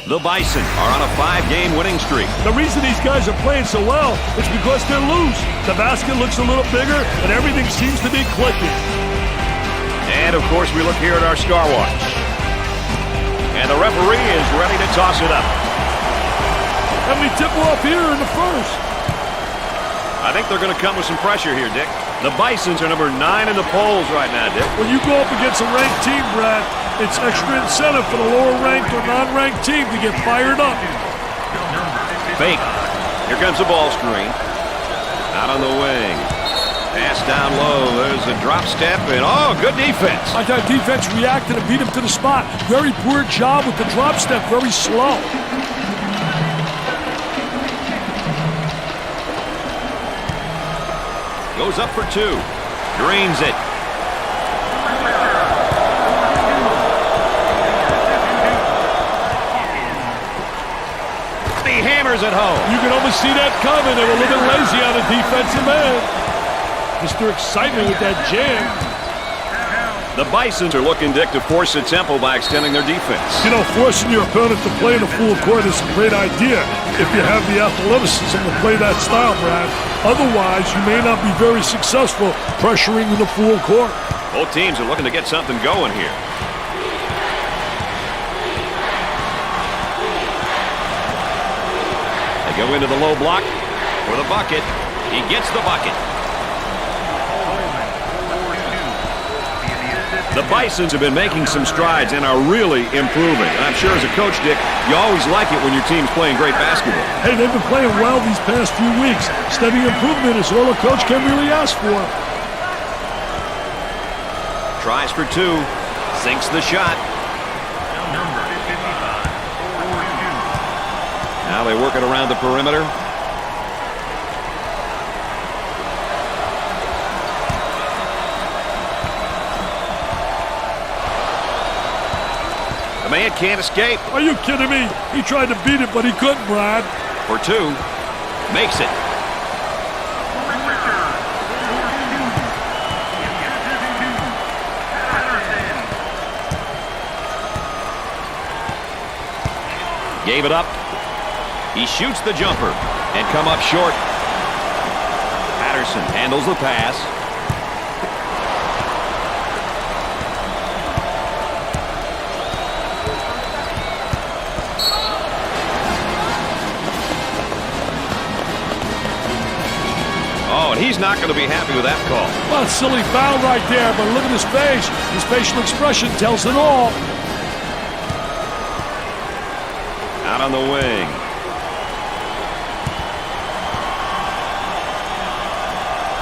The Bison are on a 5-game winning streak. The reason these guys are playing so well is because they're loose. The basket looks a little bigger, and everything seems to be clicking. And, of course, we look here at our star watch. And the referee is ready to toss it up. And we tip off here in the first. I think they're going to come with some pressure here, Dick. The Bisons are number 9 in the polls right now, Dick. When you go up against a ranked team, Brad, it's extra incentive for the lower-ranked or non-ranked team to get fired up. Fake. Here comes the ball screen. Out on the wing. Pass down low. There's a drop step, and oh, good defense. I thought defense reacted and beat him to the spot. Very poor job with the drop step, very slow. Goes up for 2. Drains it. He hammers it home. You can almost see that coming. They were a little bit lazy on the defensive end. Mr. Excitement with that jam. The Bisons are looking, Dick, to force the tempo by extending their defense. You know, forcing your opponent to play in a full court is a great idea if you have the athleticism to play that style, Brad. Otherwise, you may not be very successful pressuring in the full court. Both teams are looking to get something going here. They go into the low block for the bucket. He gets the bucket. The Bisons have been making some strides and are really improving. And I'm sure as a coach, Dick, you always like it when your team's playing great basketball. Hey, they've been playing well these past few weeks. Steady improvement is all a coach can really ask for. Tries for 2. Sinks the shot. Now they work it around the perimeter. The man can't escape. Are you kidding me? He tried to beat it, but he couldn't, Brad. For 2. Makes it. Gave it up. He shoots the jumper and come up short. Patterson handles the pass. Oh, and he's not going to be happy with that call. Well, a silly foul right there, but look at his face. His facial expression tells it all. Out on the wing.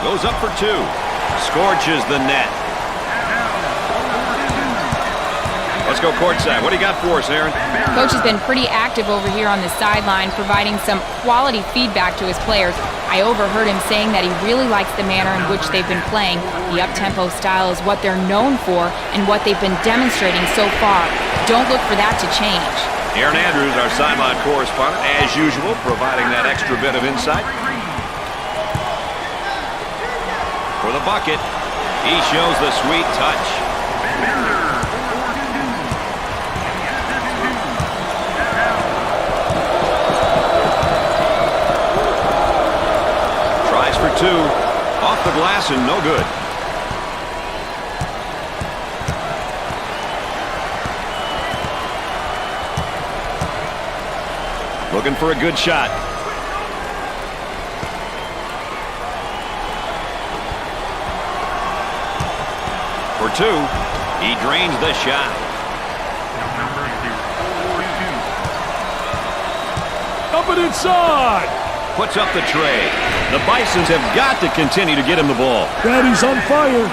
Goes up for 2. Scorches the net. Let's go courtside. What do you got for us, Aaron? Coach has been pretty active over here on the sideline, providing some quality feedback to his players. I overheard him saying that he really likes the manner in which they've been playing. The up-tempo style is what they're known for and what they've been demonstrating so far. Don't look for that to change. Aaron Andrews, our sideline correspondent, as usual, providing that extra bit of insight. For the bucket, he shows the sweet touch. Tries for 2. Off the glass and no good. Looking for a good shot. For 2. He drains the shot. Up and inside. Puts up the tray. The Bisons have got to continue to get him the ball. Daddy's on fire.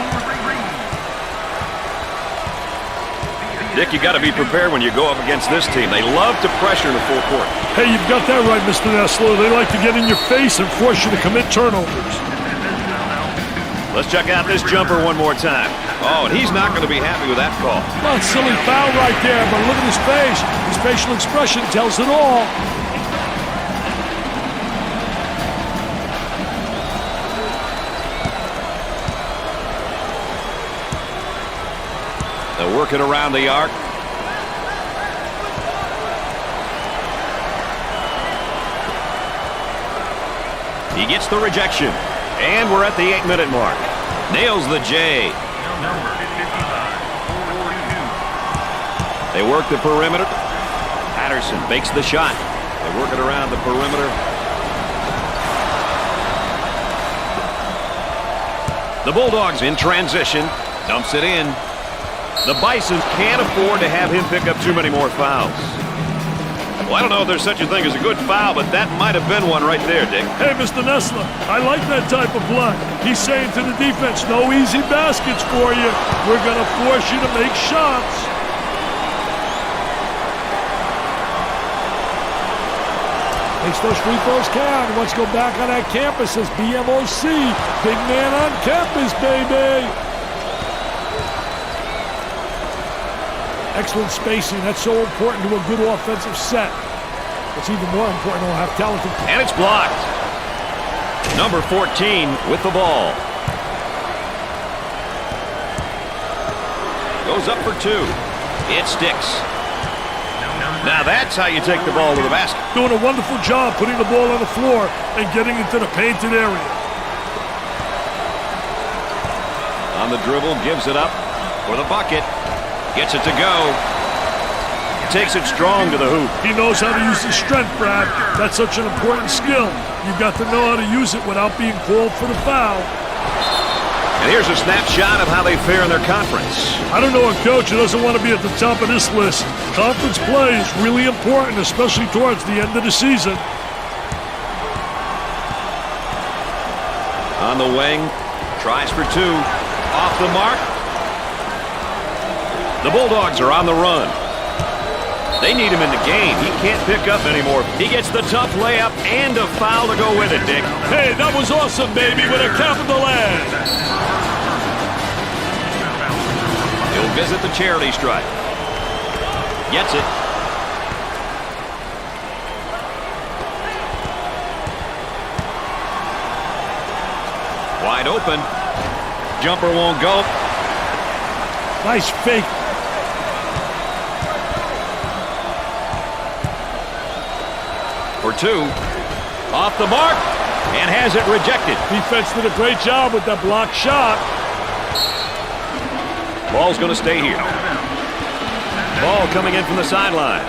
Dick, you got to be prepared when you go up against this team. They love to pressure in the full court. Hey, you've got that right, Mr. Nessler. They like to get in your face and force you to commit turnovers. Let's check out this jumper one more time. Oh, and he's not going to be happy with that call. Well, silly foul right there, but look at his face. His facial expression tells it all. They'll work it around the arc. He gets the rejection. And we're at the 8-minute mark. Nails the J. They work the perimeter. Patterson makes the shot. They work it around the perimeter. The Bulldogs in transition. Dumps it in. The Bisons can't afford to have him pick up too many more fouls. Well, I don't know if there's such a thing as a good foul, but that might have been one right there, Dick. Hey, Mr. Nessler, I like that type of play. He's saying to the defense, no easy baskets for you. We're going to force you to make shots. Makes those free throws count. Let's go back on that campus as BMOC. Big man on campus, baby. Excellent spacing. That's so important to a good offensive set. It's even more important to have talented. And it's blocked. Number 14 with the ball. Goes up for 2. It sticks. Now that's how you take the ball to the basket. Doing a wonderful job putting the ball on the floor and getting into the painted area. On the dribble, gives it up for the bucket. Gets it to go. Takes it strong to the hoop. He knows how to use his strength, Brad. That's such an important skill. You've got to know how to use it without being called for the foul. And here's a snapshot of how they fare in their conference. I don't know a coach who doesn't want to be at the top of this list. Conference play is really important, especially towards the end of the season. On the wing, tries for 2. Off the mark. The Bulldogs are on the run. They need him in the game. He can't pick up anymore. He gets the tough layup and a foul to go with it, Dick. Hey, that was awesome, baby, with a capital N. He'll visit the charity stripe. Gets it. Wide open. Jumper won't go. Nice fake. For 2. Off the mark. And has it rejected. Defense did a great job with that blocked shot. Ball's going to stay here. Ball coming in from the sideline.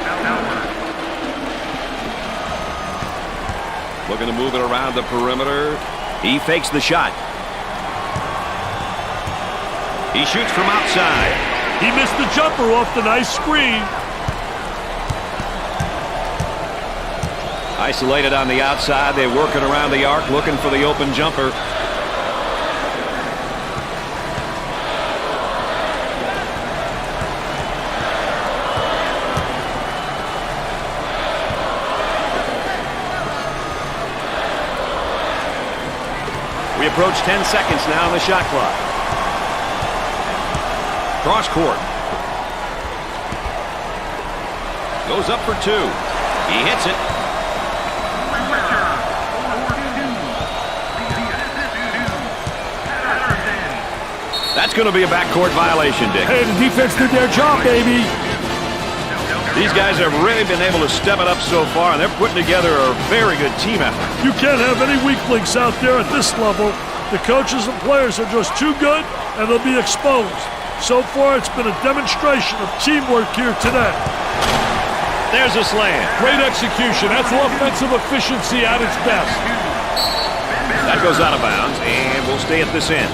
Looking to move it around the perimeter. He fakes the shot. He shoots from outside. He missed the jumper off the nice screen. Isolated on the outside. They're working around the arc, looking for the open jumper. We approach 10 seconds now on the shot clock. Cross court. Goes up for two. He hits it. That's going to be a backcourt violation, Dick. Hey, the defense did their job, baby. These guys have really been able to step it up so far, and they're putting together a very good team effort. You can't have any weak links out there at this level. The coaches and players are just too good, and they'll be exposed. So far, it's been a demonstration of teamwork here today. There's a slam. Great execution. That's offensive efficiency at its best. That goes out of bounds, and we'll stay at this end.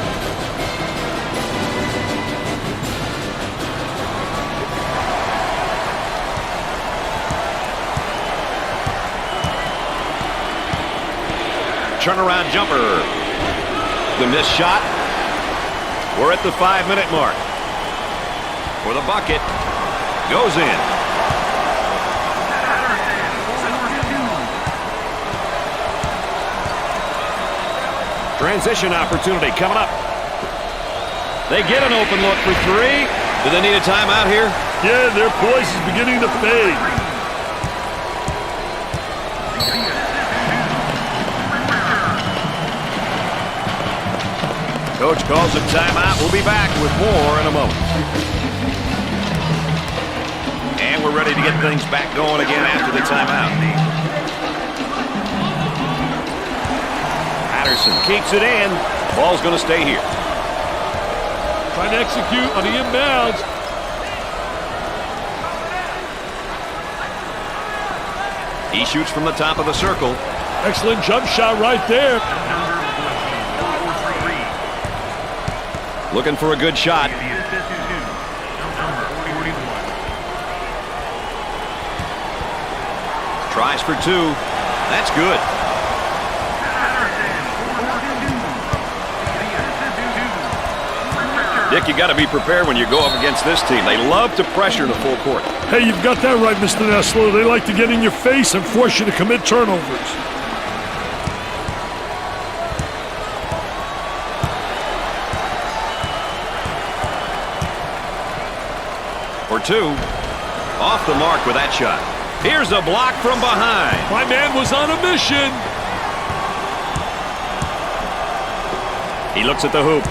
Turnaround jumper. The missed shot. We're at the 5-minute mark. For the bucket. Goes in. Transition opportunity coming up. They get an open look for three. Do they need a timeout here? Yeah, their poise is beginning to fade. Coach calls a timeout. We'll be back with more in a moment. And we're ready to get things back going again after the timeout. Patterson keeps it in. Ball's going to stay here. Trying to execute on the inbounds. He shoots from the top of the circle. Excellent jump shot right there. Looking for a good shot. Tries for two. That's good. Dick, you got to be prepared when you go up against this team. They love to pressure the full court. Hey, you've got that right, Mr. Nessler. They like to get in your face and force you to commit turnovers. For two. Off the mark with that shot. Here's a block from behind. My man was on a mission. He looks at the hoop.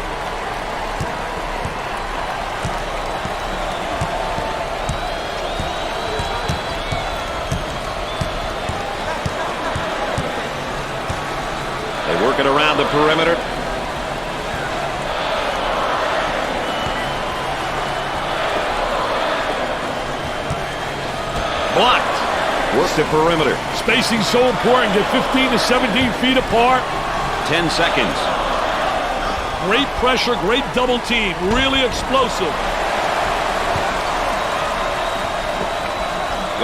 They work it around the perimeter. Blocked. Work the perimeter. Spacing so important. Get 15 to 17 feet apart. 10 seconds. Great pressure, great double team. Really explosive.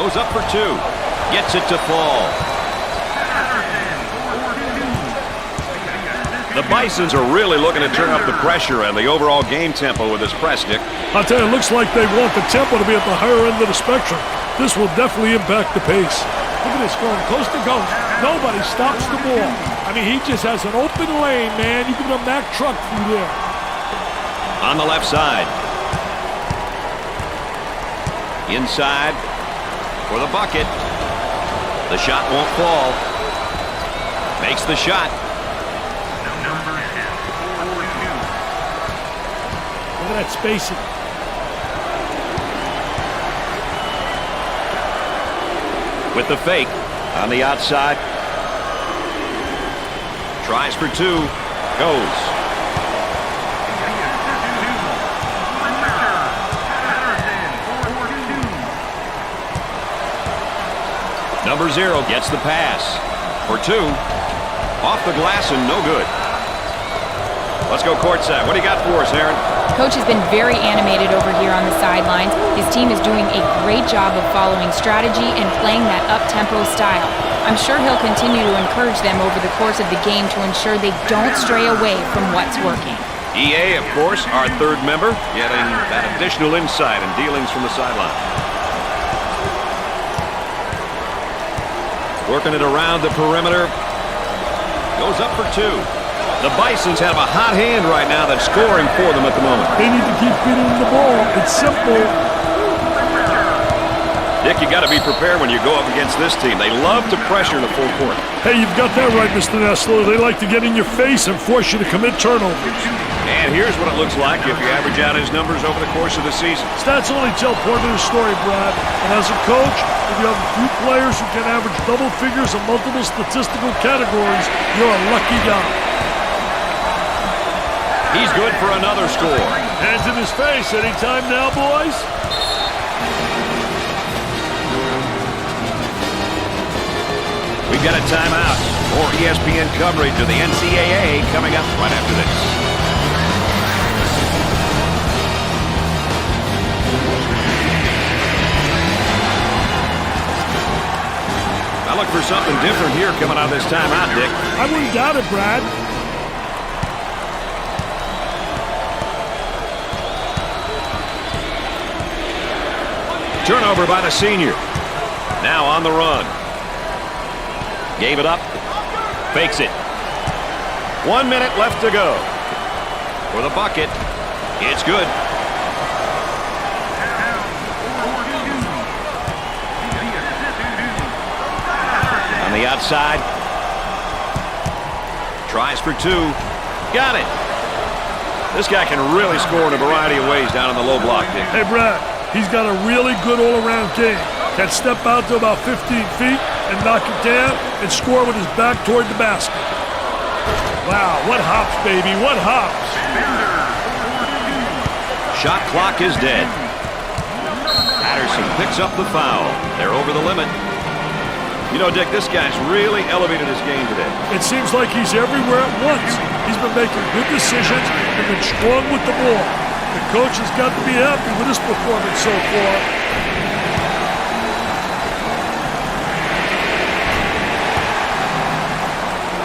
Goes up for two. Gets it to fall. The Bisons are really looking to turn up the pressure and the overall game tempo with this press, Dick. I'll tell you, it looks like they want the tempo to be at the higher end of the spectrum. This will definitely impact the pace. Look at this, going coast to coast. Nobody stops the ball. I mean, he just has an open lane, man. You can put a Mack truck through there. On the left side. Inside for the bucket. The shot won't fall. Makes the shot. Look at that spacing. With the fake on the outside. Tries for two. Goes. Number 0 gets the pass. For two. Off the glass and no good. Let's go courtside. What do you got for us, Aaron? Coach has been very animated over here on the sidelines. His team is doing a great job of following strategy and playing that up-tempo style. I'm sure he'll continue to encourage them over the course of the game to ensure they don't stray away from what's working. EA, of course, our third member, getting that additional insight and dealings from the sideline. Working it around the perimeter. Goes up for two. The Bisons have a hot hand right now that's scoring for them at the moment. They need to keep feeding them the ball. It's simple. Dick, you got to be prepared when you go up against this team. They love to pressure in the full court. Hey, you've got that right, Mr. Nestler. They like to get in your face and force you to commit turnovers. And here's what it looks like if you average out his numbers over the course of the season. Stats only tell part of the story, Brad. And as a coach, if you have a few players who can average double figures in multiple statistical categories, you're a lucky guy. He's good for another score. Hands in his face. Anytime now, boys. We've got a timeout. More ESPN coverage of the NCAA coming up right after this. I look for something different here coming out of this timeout, Dick. I wouldn't doubt it, Brad. Turnover by the senior. Now on the run. Gave it up. Fakes it. 1 minute left to go. For the bucket. It's good. On the outside. Tries for two. Got it. This guy can really score in a variety of ways down in the low block, Dick. Hey, Brad. He's got a really good all-around game. Can step out to about 15 feet and knock it down and score with his back toward the basket. Wow, what hops, baby, what hops. Shot clock is dead. Patterson picks up the foul. They're over the limit. You know, Dick, this guy's really elevated his game today. It seems like he's everywhere at once. He's been making good decisions and been strong with the ball. The coach has got to be happy with his performance so far.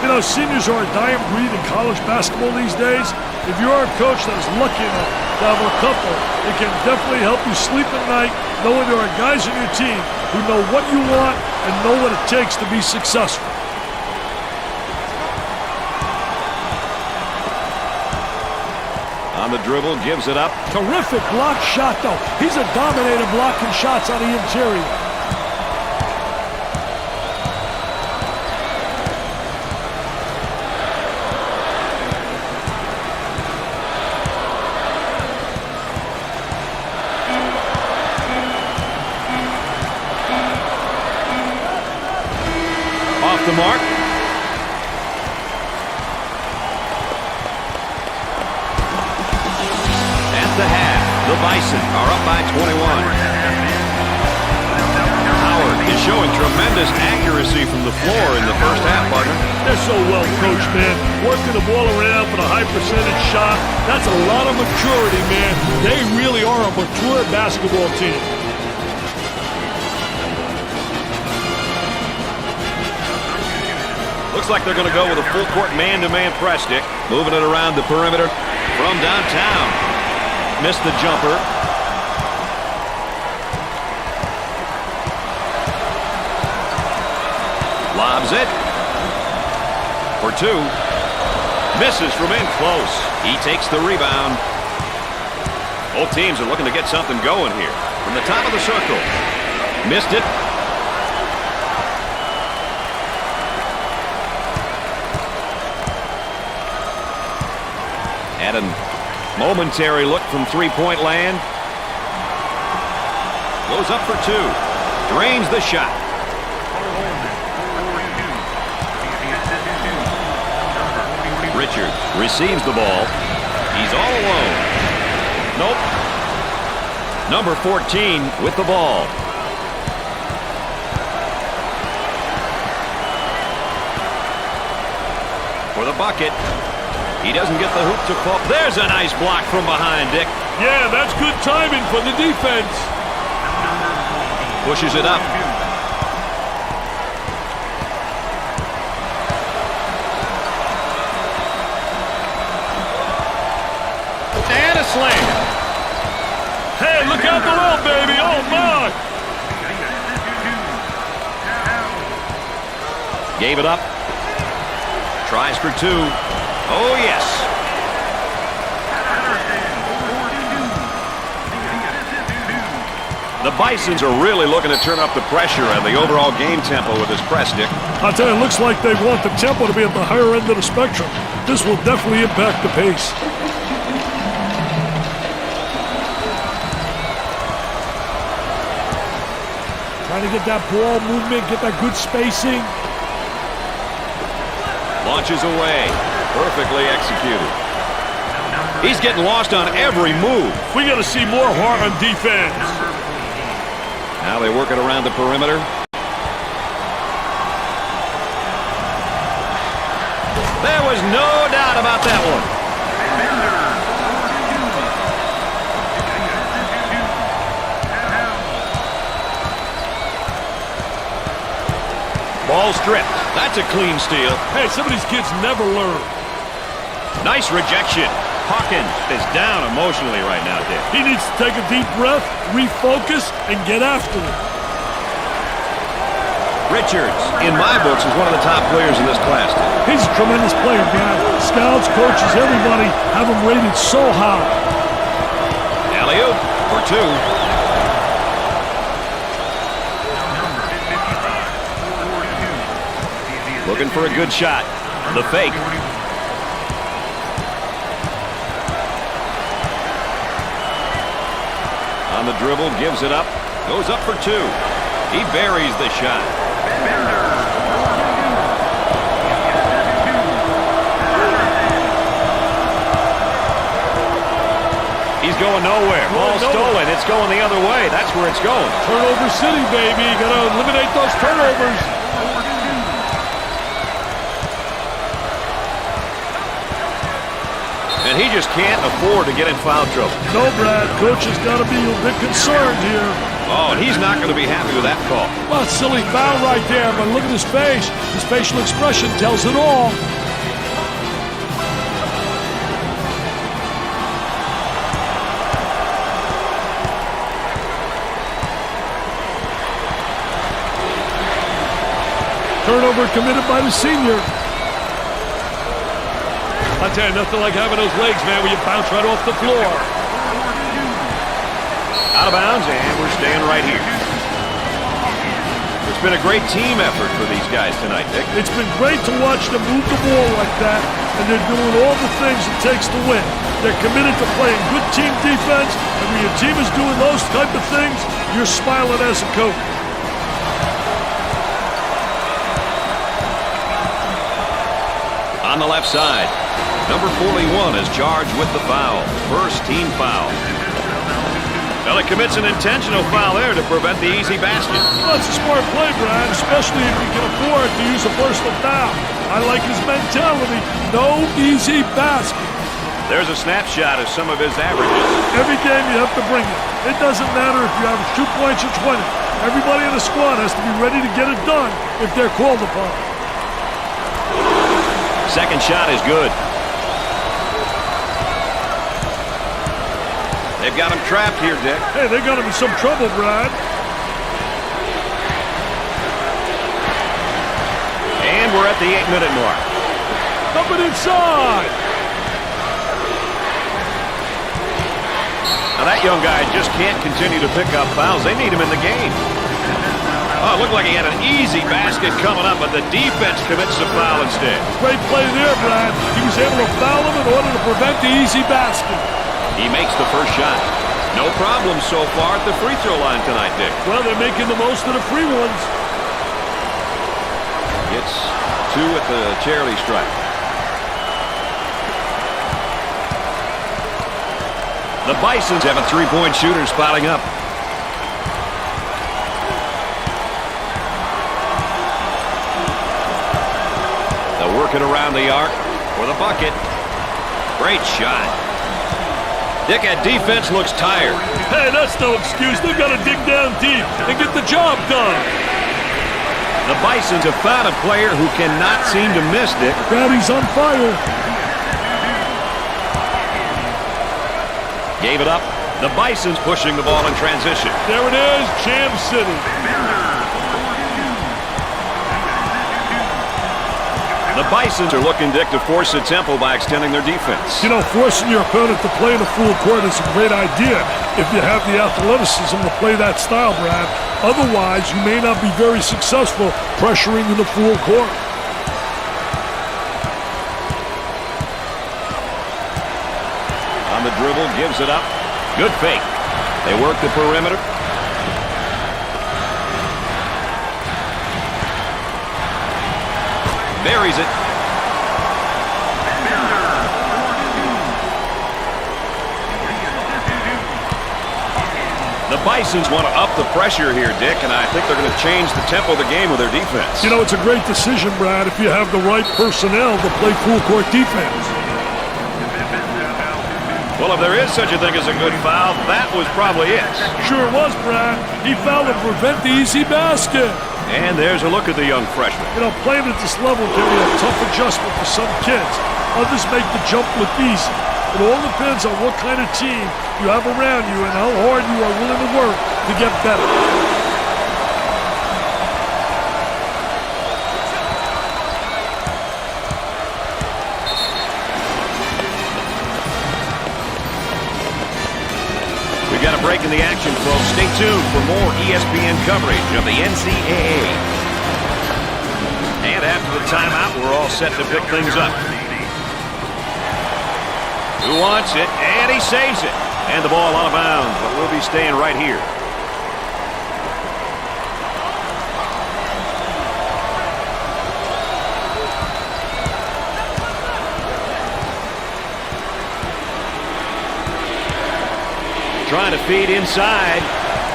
You know, seniors are a dying breed in college basketball these days. If you're a coach that is lucky enough to have a couple, it can definitely help you sleep at night knowing there are guys on your team who know what you want and know what it takes to be successful. On the dribble, gives it up. Terrific block shot, though. He's a dominator blocking shots on the interior. Off the mark. The half. The Bison are up by 21. Howard is showing tremendous accuracy from the floor in the first half, partner. They're so well coached, man. Working the ball around for the high percentage shot. That's a lot of maturity, man. They really are a mature basketball team. Looks like they're going to go with a full court man-to-man press, Dick. Moving it around the perimeter from downtown. Missed the jumper. Lobs it. For two. Misses from in close. He takes the rebound. Both teams are looking to get something going here. From the top of the circle. Missed it. Had a momentary look from three-point land. Goes up for two. Drains the shot. Richards receives the ball. He's all alone. Nope. Number 14 with the ball. For the bucket. He doesn't get the hoop to fall. There's a nice block from behind, Dick. Yeah, that's good timing for the defense. Pushes it up. And a slam. Hey, look out below, baby. Oh, my. Gave it up. Tries for two. Oh, yes. The Bisons are really looking to turn up the pressure and the overall game tempo with this press, Dick. I'll tell you, it looks like they want the tempo to be at the higher end of the spectrum. This will definitely impact the pace. Trying to get that ball movement, get that good spacing. Launches away. Perfectly executed. He's getting lost on every move. We got to see more heart on defense. Now they work it around the perimeter. There was no doubt about that one. Ball stripped. That's a clean steal. Hey, some of these kids never learn. Nice rejection. Hawkins is down emotionally right now, Dick. He needs to take a deep breath, refocus, and get after it. Richards, in my books, is one of the top players in this class. He's a tremendous player, man. Scouts, coaches, everybody have him rated so high. Alley-oop for two. Looking for a good shot. The fake. On the dribble, gives it up. Goes up for two. He buries the shot. He's going nowhere. Ball stolen. It's going the other way. That's where it's going. Turnover city, baby. Got to eliminate those turnovers. And he just can't afford to get in foul trouble. No, Brad. Coach has got to be a bit concerned here. Oh, and he's not going to be happy with that call. Well, silly foul right there, but look at his face. His facial expression tells it all. Turnover committed by the senior. I tell you, nothing like having those legs, man, where you bounce right off the floor. Out of bounds, and we're staying right here. It's been a great team effort for these guys tonight, Dick. It's been great to watch them move the ball like that, and they're doing all the things it takes to win. They're committed to playing good team defense, and when your team is doing those type of things, you're smiling as a coach. On the left side, number 41 is charged with the foul. First team foul. Well, it commits an intentional foul there to prevent the easy basket. Well, it's a smart play, Brad, especially if you can afford to use a personal foul. I like his mentality. No easy basket. There's a snapshot of some of his averages. Every game you have to bring it. It doesn't matter if you average 2 points or 20. Everybody in the squad has to be ready to get it done if they're called upon. Second shot is good. They've got him trapped here, Dick. Hey, they got him in some trouble, Brad. And we're at the 8-minute mark. Up and inside. Now that young guy just can't continue to pick up fouls. They need him in the game. Oh, it looked like he had an easy basket coming up, but the defense commits the foul instead. Great play there, Brad. He was able to foul him in order to prevent the easy basket. He makes the first shot. No problem so far at the free throw line tonight, Dick. Well, they're making the most of the free ones. Gets two at the charity stripe. The Bisons have a three-point shooter spotting up. They'll work it around the arc for the bucket. Great shot. Dick, that defense looks tired. Hey, that's no excuse. They've got to dig down deep and get the job done. The Bisons have found a player who cannot seem to miss, Dick. Brad, he's on fire. Gave it up. The Bisons pushing the ball in transition. There it is, Jam City. The Bisons are looking, Dick, to force the tempo by extending their defense. You know, forcing your opponent to play in a full court is a great idea if you have the athleticism to play that style, Brad. Otherwise, you may not be very successful pressuring in the full court. On the dribble, gives it up. Good fake. They work the perimeter. Buries it. The Bisons want to up the pressure here, Dick, and I think they're going to change the tempo of the game with their defense. You know, it's a great decision, Brad, if you have the right personnel to play full court defense. Well, if there is such a thing as a good foul, that was probably it. Sure was, Brad. He fouled to prevent the easy basket. And there's a look at the young freshman. You know, playing at this level can be a tough adjustment for some kids. Others make the jump look easy. It all depends on what kind of team you have around you and how hard you are willing to work to get better. We've got a break in the action, folks. Stay tuned for more ESPN coverage of the NCAA. And after the timeout, we're all set to pick things up. Who wants it? And he saves it. And the ball out of bounds, but we'll be staying right here. Trying to feed inside.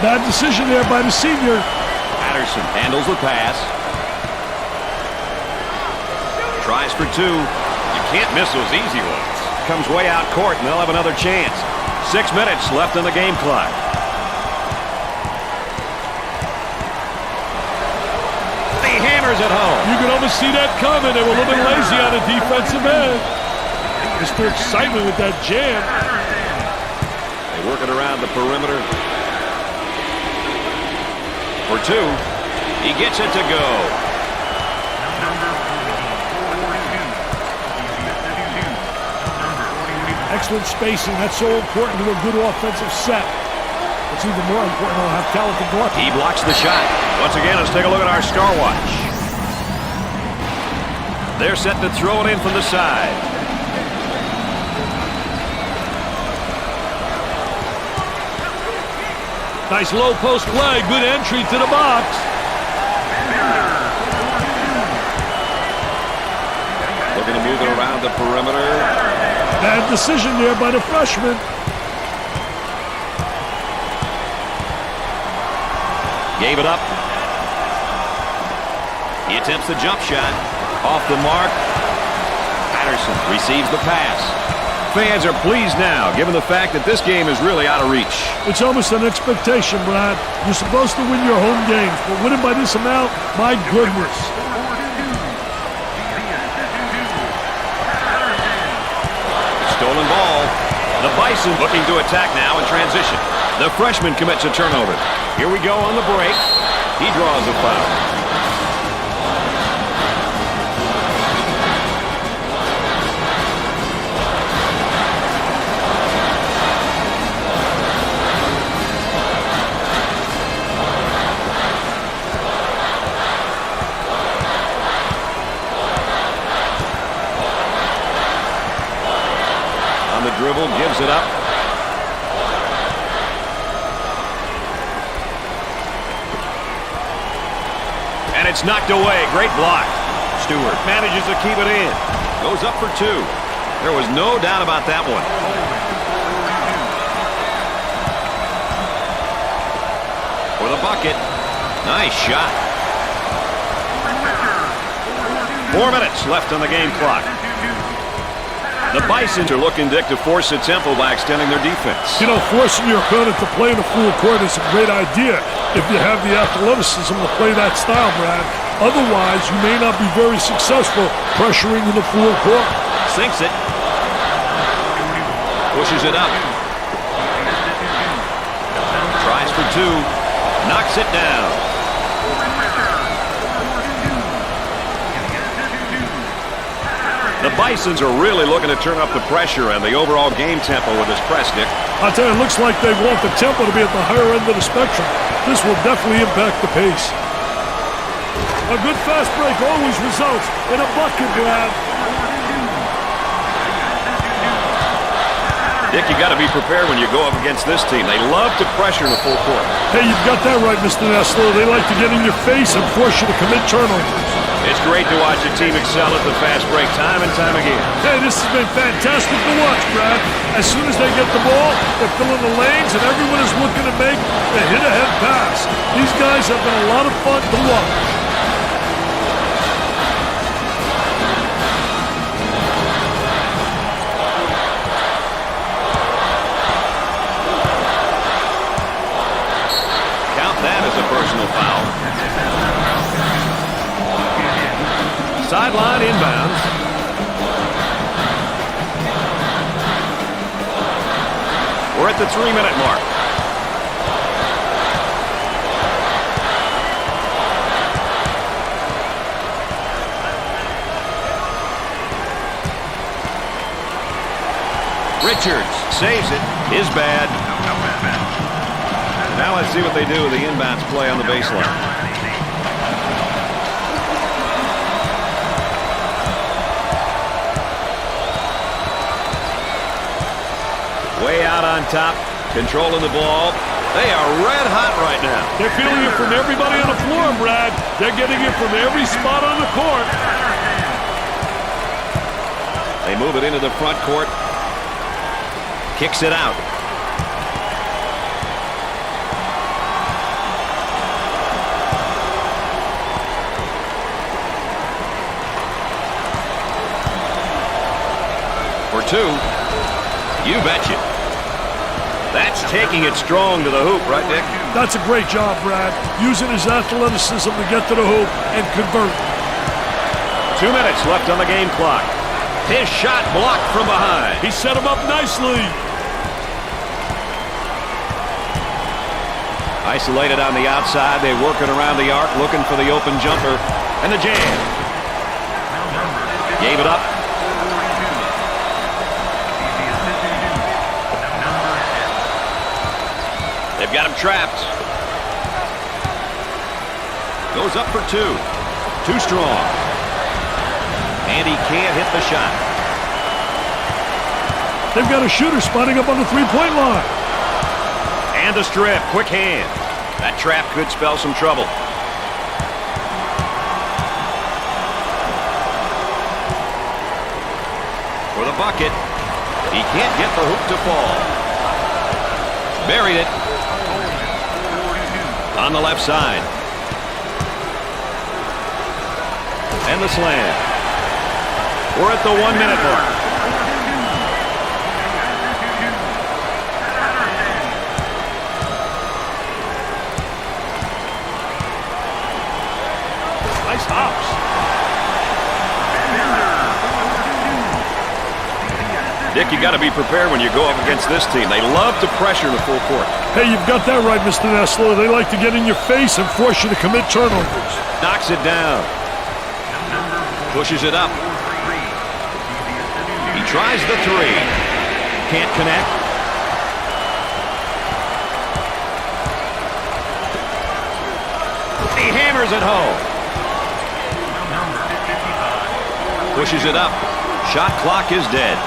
Bad decision there by the senior. Patterson handles the pass. Tries for two. You can't miss those easy ones. Comes way out court, and they'll have another chance. 6 minutes left on the game clock. He hammers it home. You can almost see that coming. They were a little bit lazy on the defensive end. Just the excitement with that jam. They work it around the perimeter. For two. He gets it to go. Excellent spacing. That's so important to a good offensive set. It's even more important to have talented blocking. He blocks the shot. Once again, let's take a look at our star watch. They're set to throw it in from the side. Nice low post play. Good entry to the box. Looking to move it around the perimeter. Bad decision there by the freshman. Gave it up. He attempts the jump shot. Off the mark. Patterson receives the pass. Fans are pleased now, given the fact that this game is really out of reach. It's almost an expectation, Brad. You're supposed to win your home games, but winning by this amount, my goodness. Stolen ball. The Bison looking to attack now in transition. The freshman commits a turnover. Here we go on the break. He draws a foul. Dribble, gives it up. And it's knocked away. Great block. Stewart manages to keep it in. Goes up for two. There was no doubt about that one. For the bucket. Nice shot. 4 minutes left on the game clock. The Bisons are looking, Dick, to force the tempo by extending their defense. You know, forcing your opponent to play in a full court is a great idea if you have the athleticism to play that style, Brad. Otherwise, you may not be very successful pressuring in the full court. Sinks it. Pushes it up. Tries for two. Knocks it down. The Bisons are really looking to turn up the pressure and the overall game tempo with this press, Nick. I'll tell you, it looks like they want the tempo to be at the higher end of the spectrum. This will definitely impact the pace. A good fast break always results in a bucket, Brad. Dick, you got to be prepared when you go up against this team. They love to pressure in the full court. Hey, you've got that right, Mr. Nessler. They like to get in your face and force you to commit turnovers. It's great to watch a team excel at the fast break time and time again. Hey, this has been fantastic to watch, Brad. As soon as they get the ball, they're filling the lanes, and everyone is looking to make the hit-ahead pass. These guys have been a lot of fun to watch. Count that as a personal foul. Sideline inbounds. We're at the 3-minute mark. Richards saves it. Is bad. Now let's see what they do with the inbounds play on the baseline. Way out on top, controlling the ball. They are red hot right now. They're feeling it from everybody on the floor, Brad. They're getting it from every spot on the court. They move it into the front court. Kicks it out. For two. You betcha. That's taking it strong to the hoop, right, Dick? That's a great job, Brad. Using his athleticism to get to the hoop and convert. 2 minutes left on the game clock. His shot blocked from behind. He set him up nicely. Isolated on the outside. They're working around the arc, looking for the open jumper. And the jam. Gave it up. They've got him trapped. Goes up for two. Too strong. And he can't hit the shot. They've got a shooter spotting up on the three-point line. And the strip. Quick hand. That trap could spell some trouble. For the bucket. He can't get the hoop to fall. Buried it. On the left side. And the slam. We're at the 1-minute mark. Nice hops. Dick, you got to be prepared when you go up against this team. They love to pressure in the full court. Hey, you've got that right, Mr. Nessler. They like to get in your face and force you to commit turnovers. Knocks it down. Pushes it up. He tries the three. Can't connect. He hammers it home. Pushes it up. Shot clock is dead.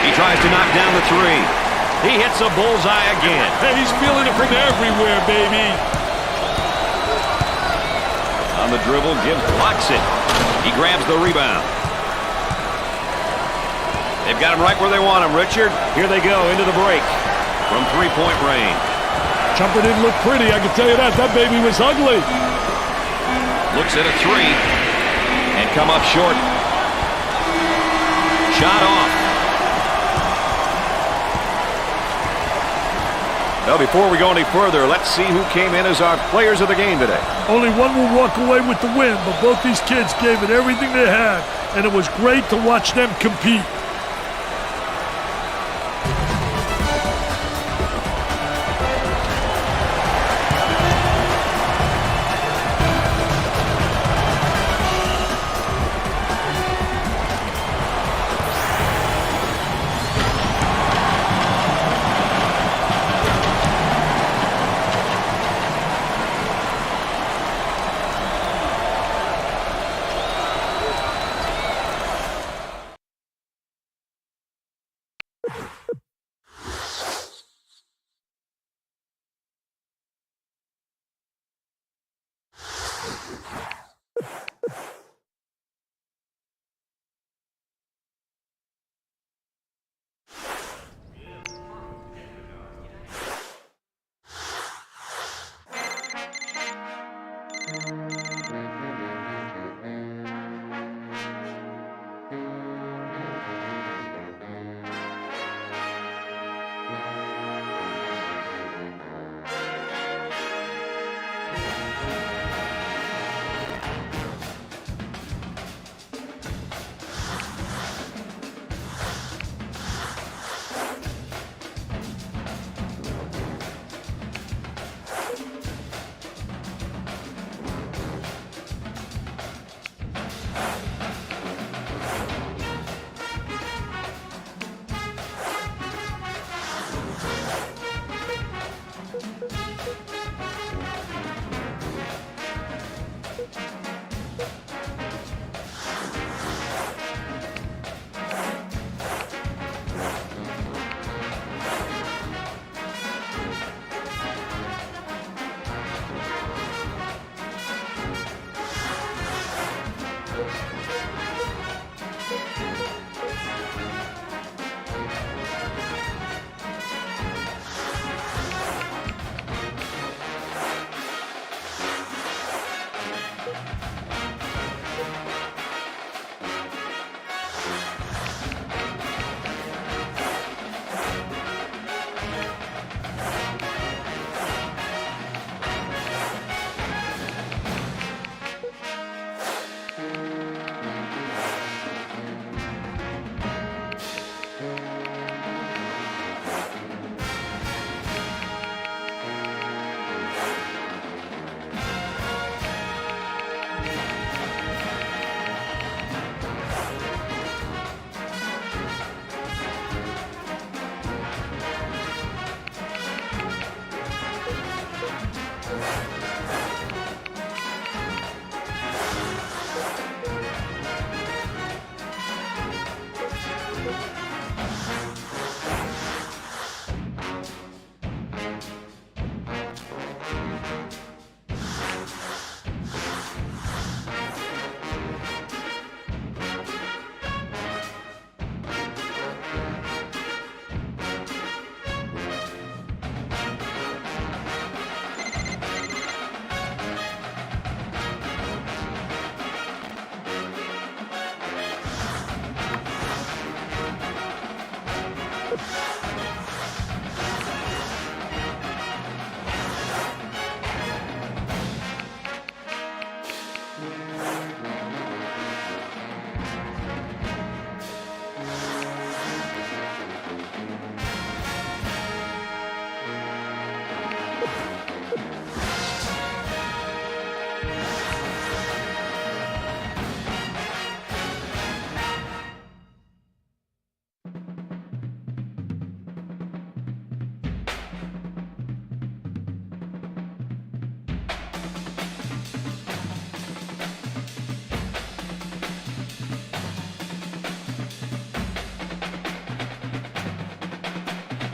He tries to knock down the three. He hits a bullseye again. Hey, he's feeling it from everywhere, baby. On the dribble, blocks it. He grabs the rebound. They've got him right where they want him, Richard. Here they go into the break from three-point range. Jumper didn't look pretty, I can tell you that. That baby was ugly. Looks at a three and come up short. Shot off. Well, before we go any further, let's see who came in as our players of the game today. Only one will walk away with the win, but both these kids gave it everything they had, and it was great to watch them compete. it.